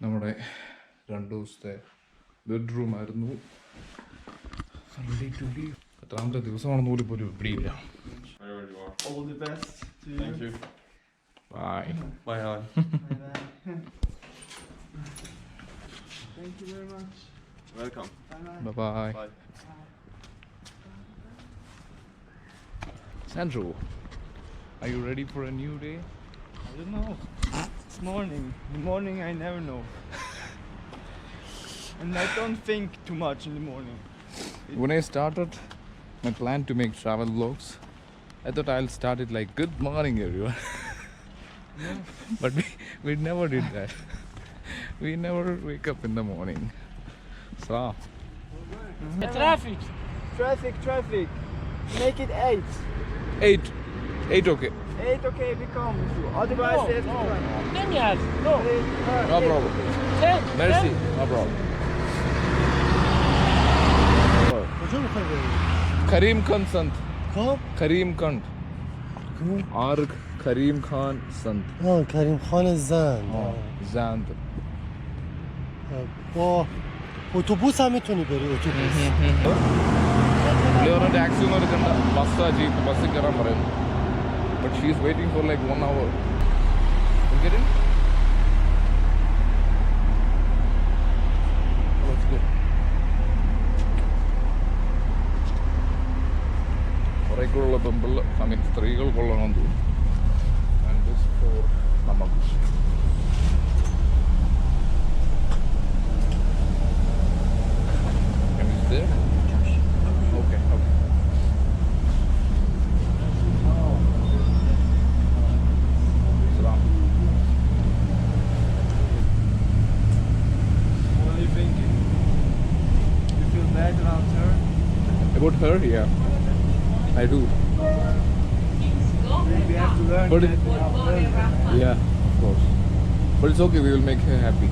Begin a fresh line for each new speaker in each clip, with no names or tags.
നമ്മുടെ 2 ദിവസത്തെ ബെഡ്റൂം ആയിരുന്നു. എത്രാമത്തെ ദിവസമാണെന്ന് പോലും ഇപ്പോൾ ഒരു പിടിയില്ല.
All the best to you.
Thank you.
Bye.
Bye, Alan.
Thank you very much.
Welcome.
Bye-bye.
Bye-bye.
Bye.
Sandro, are you ready for a new day?
I don't know. It's morning. In the morning I never know. And I don't think too much in the morning.
When I started my plan to make travel vlogs, I thought I'll start it like good morning everyone.
Yeah.
But we never did that. We never wake up in the morning. So
Traffic. Traffic. Make it 8.
8 okay.
8 okay, we come with you. Otherwise they have to drive.
No problem. Merci. No problem. Karim Khan Sant. Karim Khan. Arg Karim Khan Sant.
کریم خان زند.
زند.
با اتوبوس هم میتونی بری اتوبوس.
പുള്ളി taxi ഒന്നും എടുക്കണ്ട, ബസ്സാ jeep, ബസ്സിൽ കയറാൻ പറയുന്നു. But she is waiting for like 1 hour. കുറേക്കുള്ള പെമ്പിള്ള സ്ത്രീകൾക്കുള്ളതെന്ന് തോന്നുന്നു. And this four നമുക്ക്. Okay. Salam.
What are you thinking? You feel bad around her?
About her, yeah, I do.
We have to learn
But
that we have to learn that.
Yeah, of course. But it's okay, we will make her happy.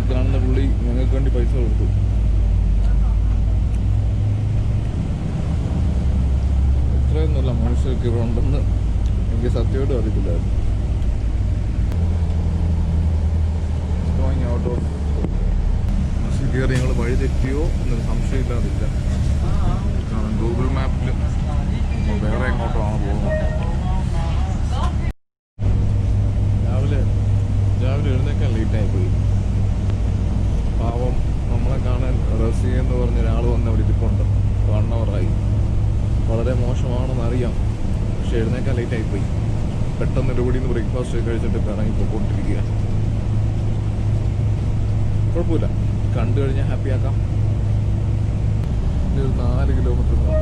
കാണുന്ന പുള്ളി ഞങ്ങൾക്ക് വേണ്ടി പൈസ കൊടുത്തു. ഇത്രയൊന്നുമല്ല മനുഷ്യർക്ക് ഇവിടെ ഉണ്ടെന്ന് എനിക്ക് സത്യമായിട്ടും അറിയത്തില്ലായിരുന്നു. ബസ്സിൽ കയറി ഞങ്ങൾ വഴി തെറ്റിയോ എന്നൊരു സംശയമില്ലാതില്ല. കാരണം ഗൂഗിൾ മാപ്പിൽ വേറെ എങ്ങോട്ടാണ് പോകുന്നത്. രാവിലെ എഴുന്നേക്കാൻ ലേറ്റായി പോയി. പാവം നമ്മളെ കാണാൻ റസി എന്ന് പറഞ്ഞ ഒരാൾ വന്ന് അവിടെ ഇരിപ്പുണ്ട്. 1 hour ആയി. വളരെ മോശമാണെന്നറിയാം, പക്ഷെ എഴുന്നേക്കാൻ ലേറ്റായിപ്പോയി. പെട്ടെന്ന് ഒരു കൂടി ബ്രേക്ക്ഫാസ്റ്റ് കഴിച്ചിട്ട് ഇറങ്ങി പോയിക്കൊണ്ടിരിക്കുക. കുഴപ്പമില്ല, കണ്ടു കഴിഞ്ഞാൽ ഹാപ്പി ആക്കാം. ഒരു 4 കിലോമീറ്റർ ഉണ്ട്.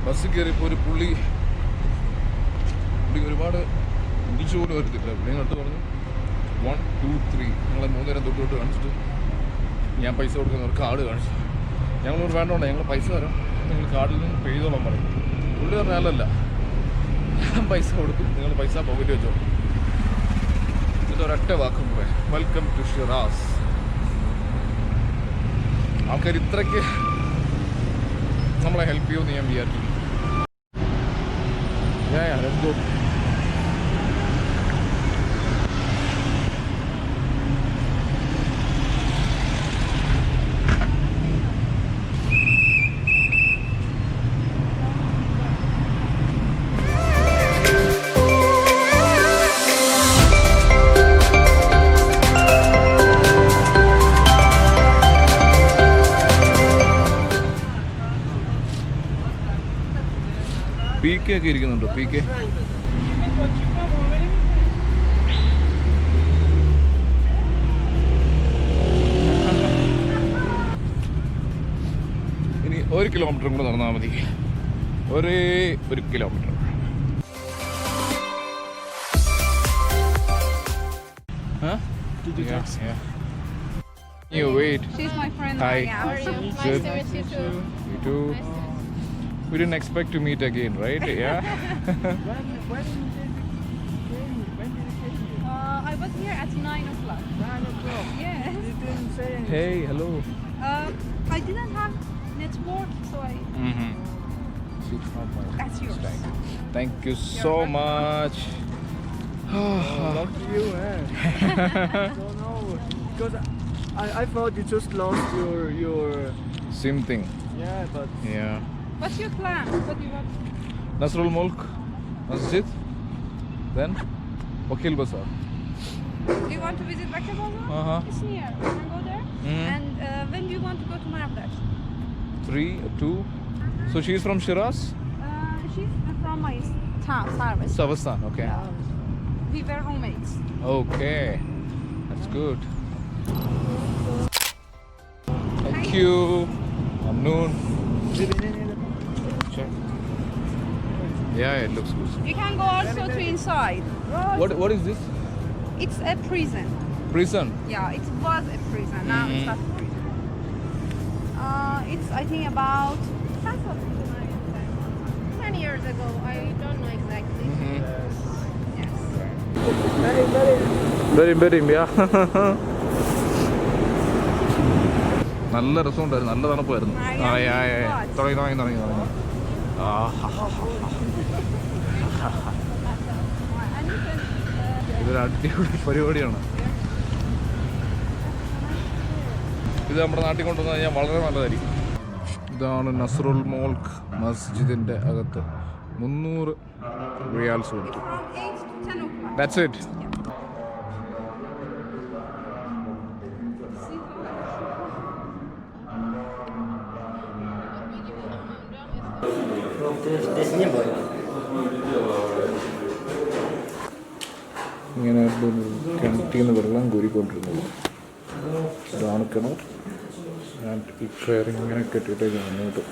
ബസ്സിൽ കയറിയപ്പോൾ ഒരു പുള്ളി ഒരുപാട് ഇടിച്ചു പോലും വരത്തില്ല. പുള്ളി നട്ട് പറഞ്ഞു 1 2 3 ഞങ്ങളെ 3 നേരം തൊട്ട് കാണിച്ചിട്ട് ഞാൻ പൈസ കൊടുക്കുന്ന കാർഡ് കാണിച്ചു. ഞങ്ങളൊരു വേണ്ടോണ്ട, ഞങ്ങൾ പൈസ തരാം, നിങ്ങൾ കാർഡിൽ നിന്ന് പേ ചെയ്തോളാൻ പറയും. പുള്ളി പറഞ്ഞാലല്ല, ഞാൻ പൈസ കൊടുക്കും, നിങ്ങൾ പൈസ പോക്കറ്റ് വെച്ചോ. എന്നിട്ട് ഒരൊറ്റ വാക്കും കൂടെ, വെൽക്കം ടു ഷിറാസ്. ആൾക്കാർ ഇത്രയ്ക്ക് നമ്മളെ ഹെൽപ്പ് ചെയ്യുമെന്ന് ഞാൻ വിചാരിച്ചു. Let's go. പി കെ ഒക്കെ ഇരിക്കുന്നുണ്ടോ? പി കെ ഇനി 1 കിലോമീറ്ററും കൂടെ നടന്നാൽ മതി. ഒരേ 1 kilometre. You wait.
She's my friend.
Hi.
How are you?
Good.
Nice to meet you too.
You too. We didn't expect to meet again, right? Yeah.
I was here at 9 o'clock.
9 o'clock.
Yes.
You didn't say anything.
Hey, hello.
I didn't have network, so
Mm-hmm.
that's yours.
Thank you so much.
Lucky you, man. Don't know. Because I thought you just lost your
Same thing.
yeah, but
Yeah.
What's your plan? What do you want?
Nasrul Mulk Masjid. Then Wakil Bazaar.
Do you want to visit Bakr Bazaar?
Uh-huh.
It's near. You can go there. And when do you want to go to Marrakesh?
3, 2. So she's from Shiraz?
She's from my town, Sarvis.
Savastan. Okay.
We were roommates.
Okay. That's good. Thank you. Amnoon. Check. Yeah, it looks good.
You can go also to inside.
What is this?
It's a prison.
Prison.
Yeah, it was a prison. Now it's not a prison. It's I think about 10 years ago. I don't know exactly. Yes.
Very, yeah. നല്ല രസമുണ്ടായിരുന്നു, നല്ല തണുപ്പായിരുന്നു. തുടങ്ങി. ഇതൊരു അടിപൊളി പരിപാടിയാണ്. ഇത് നമ്മുടെ നാട്ടിൽ കൊണ്ടുവന്നു കഴിഞ്ഞാൽ വളരെ നല്ലതായിരിക്കും. ഇതാണ് നസ്രുൽ മോൾക്ക് മസ്ജിദിൻ്റെ അകത്ത് 300 റിയാൽസ് കൊടുത്തു. That's it. ഇങ്ങനെ കിണറ്റിൽ നിന്ന് വെള്ളം കോരിക്കൊണ്ടിരുന്നത്. ഇതാണ് കിണർ. ഞാൻ ഈ കയറി ഇങ്ങനെ കെട്ടിയിട്ടേക്ക് മുന്നോട്ട്.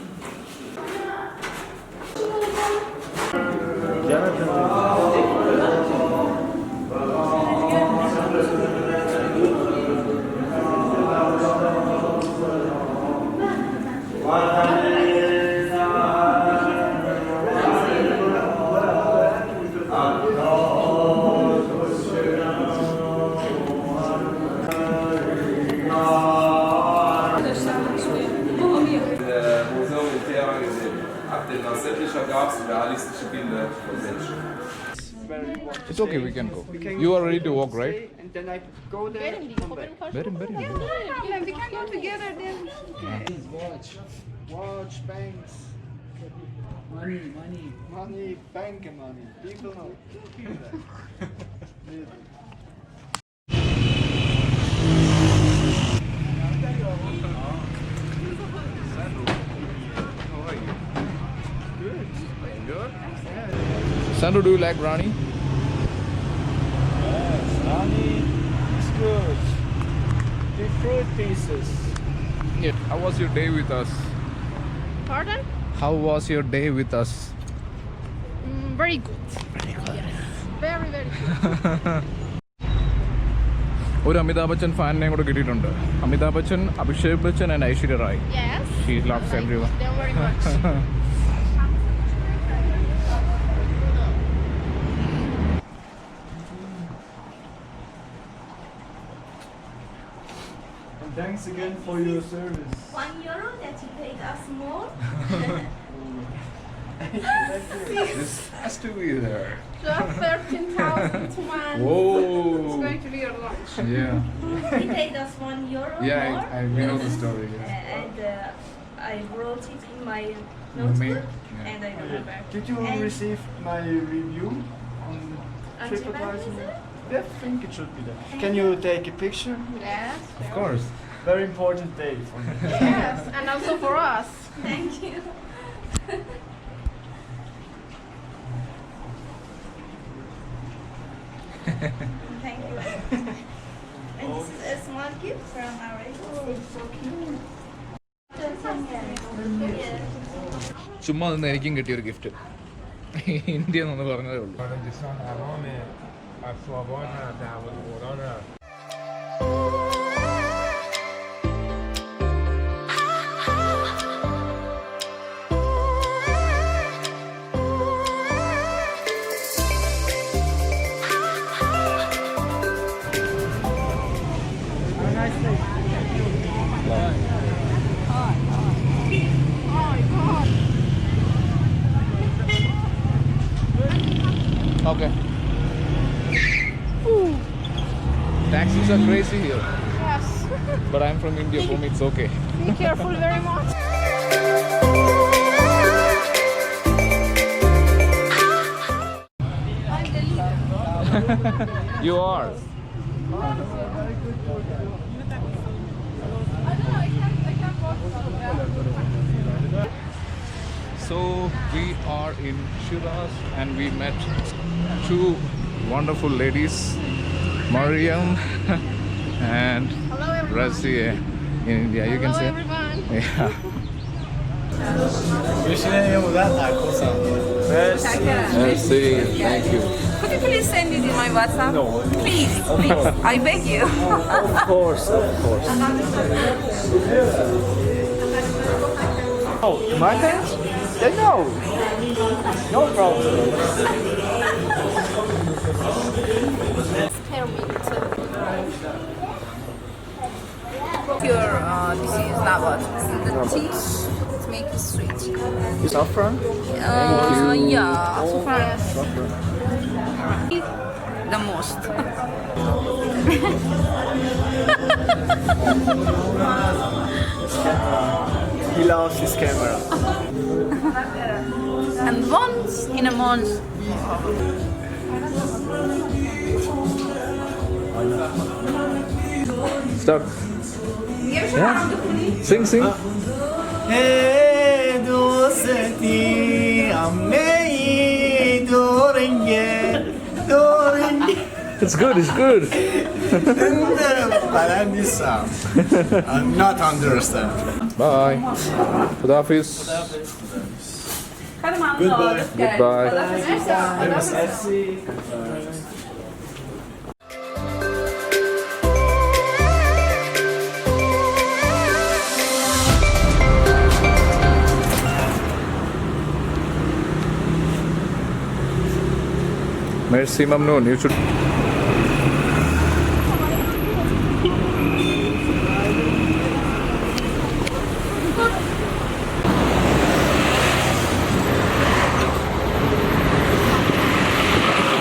It's okay, we can go. You are ready to walk, right?
And then I go there and come back.
Very.
We can go together then.
Watch, banks. Money, bank money. People know.
Sandro, do you like Rani?
Yes, honey, it's good. The fruit pieces.
Yeah. How was your day with us?
Pardon?
How was your day with us?
Very good. Yes. Very good.
ഒരു അമിതാഭ് ബച്ചൻ ഫാനിനെയും കൂടെ കിട്ടിയിട്ടുണ്ട്. Amitabh Bachchan, Abhishek Bachchan and Aishwarya Rai.
Yes.
She loves everyone.
Don't worry much.
Thanks again for your service.
€1 that you paid us more.
This has to be there.
Just 13,000 to one.
Whoa.
It's going to be your lunch.
Yeah.
He paid us €1
Yeah,
more.
I know the story. Yeah.
And I wrote it in my notebook
Yeah.
and I wrote back.
Did you
And-
receive my review on
On
TripAdvisor?
TripAdvisor?
I think it should be there. Can you take a picture?
Yes.
Of course.
Very important day for me.
Yes, and also for us.
Thank you. Thank you. And this is a small gift from our agency. So cute.
ചുമ്മാ നിന്ന് എനിക്കും കിട്ടിയൊരു gift India എന്ന് പറഞ്ഞതേ ഉള്ളൂ. Okay. Taxis are crazy here.
Yes.
But I'm from India, for me it's okay.
Be careful very much. I'm the leader.
You are.
I don't know, I can't walk so well.
So we are in Shiraz and we met two wonderful ladies, Mariam and
Hello everyone.
Razia in India. You can
Hello
say.
everyone.
Yeah. Merci. Thank you.
Could you please send it in my WhatsApp? No. Please, please. I beg you.
Of course. Oh, my hands? No. No problem.
Tell me.
Pure, this is not what. The tea, it makes it sweet.
Saffron?
Yeah.
Yes.
The most.
He loves his camera.
And once in a month.
Start. Yeah. Sing.
Hey, dosti, amme doringe.
It's good.
I'm not understand.
Bye. Khudafis.
Goodbye.
Goodbye.
Merci.
Merci Mamnoon. You should.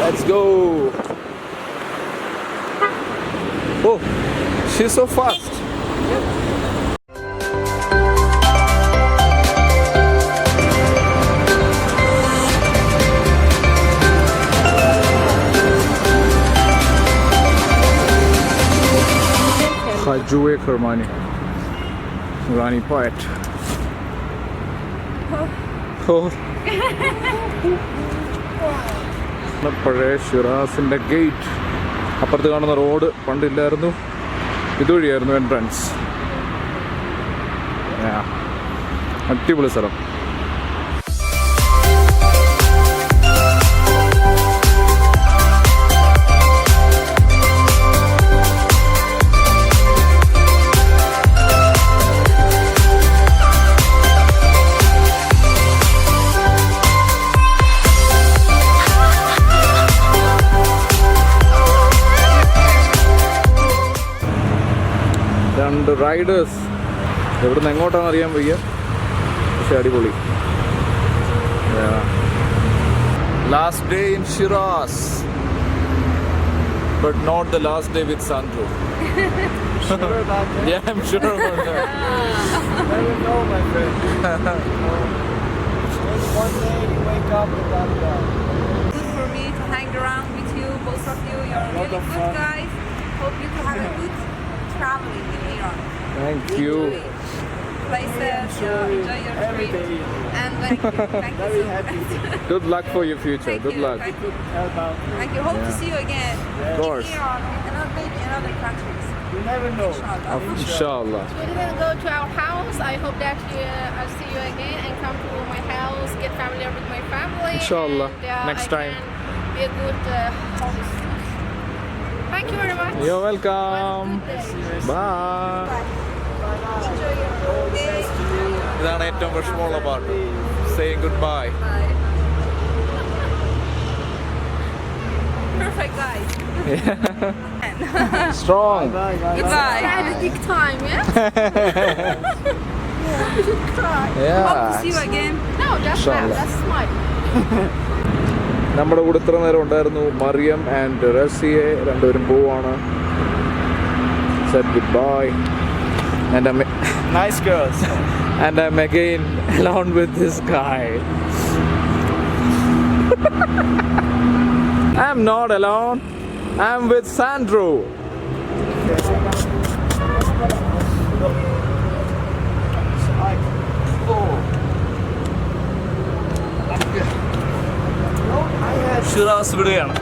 Let's go. Oh, she's so fast. Hajue Kermani, Irani poet. Oh. പഴയ ഷിറാസിൻ്റെ gate. അപ്പുറത്ത് കാണുന്ന road പണ്ടില്ലായിരുന്നു, ഇതുവഴിയായിരുന്നു entrance. അടിപൊളി സ്ഥലം. രണ്ട് Riders. എവിടുന്ന് എങ്ങോട്ടാണെന്ന് അറിയാൻ വയ്യ, പക്ഷെ അടിപൊളി. Last day in Shiraz, but not the last day with Sandro.
Sure about that?
Yeah, I'm sure about that.
Never know, my friend. One day you wake up and that's
Good for me to hang around with you, both of you. You're really
of
good
fun.
guys. Hope you can have a good traveling in Iran.
Thank you.
Enjoy it. places. Enjoy your trip.
Everything.
And thank you. Thank you
Very
so
happy.
much.
Good luck for your future.
Thank
Good
you.
luck.
Thank you.
About
Thank you. Hope to see you again.
Of course.
Here or maybe in other countries.
you never know.
Inshallah.
We didn't go to our house. I hope that I'll see you again and come to my house, get familiar with my family.
Inshallah.
And,
Next
I
time.
can be a good host. Thank you very much.
You're welcome.
Good day.
Bye.
Enjoy your day.
ഇതാണ് ഏറ്റവും വിഷമമുള്ള പാട്ട്. Saying goodbye.
Bye. Perfect, guys.
Strong.
Bye, bye.
Goodbye.
Tragic time, yeah? You should cry.
Hope to
Yeah.
see you again.
No, that's
Inshallah.
not. That's smile.
നമ്മുടെ കൂടെ ഇത്ര നേരം ഉണ്ടായിരുന്നു Mariyam and റസിയെ. രണ്ടുപേരും പോവാണ്. Said goodbye. And
Nice girls.
I'm again alone with this guy. I'm not alone. I'm with Sandro.
Shiraz വിടുകയാണ്.